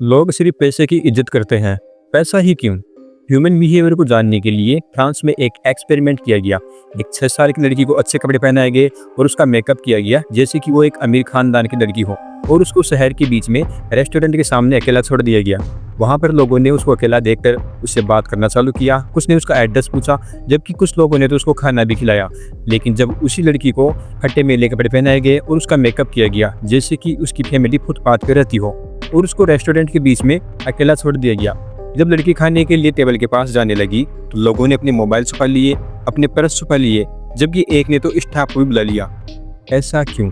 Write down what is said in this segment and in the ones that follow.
लोग सिर्फ पैसे की इज्जत करते हैं। पैसा ही क्यों? ह्यूमन बिहेवियर को जानने के लिए फ्रांस में एक एक्सपेरिमेंट किया गया। एक 6 साल की लड़की को अच्छे कपड़े पहनाए गए और उसका मेकअप किया गया जैसे कि वो एक अमीर खानदान की लड़की हो, और उसको शहर के बीच में रेस्टोरेंट के सामने अकेला छोड़ दिया गया। वहाँ पर लोगों ने उसको अकेला देखकर उससे बात करना चालू किया। कुछ ने उसका एड्रेस पूछा, जबकि कुछ लोगों ने तो उसको खाना भी खिलाया। लेकिन जब उसी लड़की को फटे मेले कपड़े पहनाए गए और उसका मेकअप किया गया जैसे कि उसकी फैमिली फुटपाथ पर रहती हो, और उसको रेस्टोरेंट के बीच में अकेला छोड़ दिया गया। जब लड़की खाने के लिए टेबल के पास जाने लगी तो लोगों ने अपने मोबाइल छुपा लिए, अपने पर्स छुपा लिए, जबकि एक ने तो स्टाफ को भी बुला लिया। ऐसा क्यों?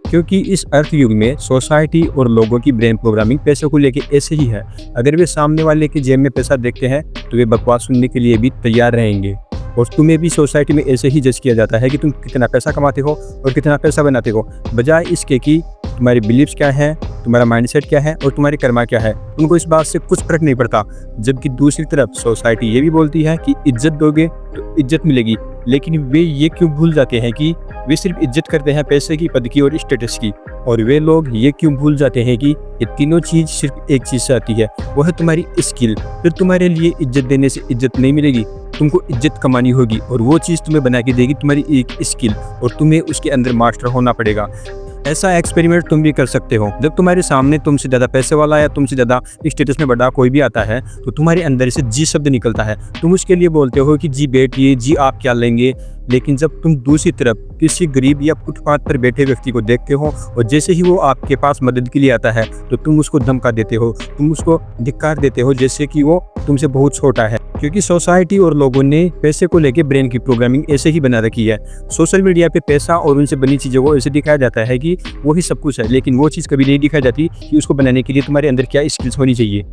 क्योंकि इस अर्थ युग में सोसाइटी और लोगों की ब्रेन प्रोग्रामिंग पैसे को लेके ऐसे ही है। अगर वे सामने वाले की जेब में पैसा देखते हैं तो वे बकवास सुनने के लिए भी तैयार रहेंगे। और तुम्हें भी सोसाइटी में ऐसे ही जज किया जाता है कि तुम कितना पैसा कमाते हो और कितना पैसा बनाते हो, बजाय इसके कि तुम्हारी बिलीव्स क्या है, तुम्हारा माइंडसेट क्या है और तुम्हारी कर्मा क्या है। उनको इस बात से कुछ फर्क नहीं पड़ता। जबकि दूसरी तरफ सोसाइटी ये भी बोलती है कि इज्जत दोगे तो इज्जत मिलेगी, लेकिन वे ये क्यों भूल जाते हैं कि वे सिर्फ इज्जत करते हैं पैसे की, पद की और स्टेटस की। और वे लोग ये क्यों भूल जाते हैं कि ये तीनों चीज सिर्फ एक चीज से आती है, वह है तुम्हारी स्किल। फिर तुम्हारे लिए इज्जत देने से इज्जत नहीं मिलेगी, तुमको इज्जत कमानी होगी, और वो चीज़ तुम्हें बना के देगी तुम्हारी एक स्किल, और तुम्हें उसके अंदर मास्टर होना पड़ेगा। ऐसा एक्सपेरिमेंट तुम भी कर सकते हो। जब तुम्हारे सामने तुमसे ज़्यादा पैसे वाला या तुमसे ज़्यादा स्टेटस में बड़ा कोई भी आता है तो तुम्हारे अंदर से जी शब्द निकलता है। तुम उसके लिए बोलते हो कि जी बैठिए, जी आप क्या लेंगे। लेकिन जब तुम दूसरी तरफ किसी गरीब या फुटपाथ पर बैठे व्यक्ति को देखते हो और जैसे ही वो आपके पास मदद के लिए आता है तो तुम उसको धमका देते हो, तुम उसको धिक्कार देते हो जैसे कि वो तुमसे बहुत छोटा है। क्योंकि सोसाइटी और लोगों ने पैसे को लेके ब्रेन की प्रोग्रामिंग ऐसे ही बना रखी है। सोशल मीडिया पे पैसा और उनसे बनी चीज़ों को ऐसे दिखाया जाता है कि वो ही सब कुछ है, लेकिन वो चीज़ कभी नहीं दिखाई जाती कि उसको बनाने के लिए तुम्हारे अंदर क्या स्किल्स होनी चाहिए।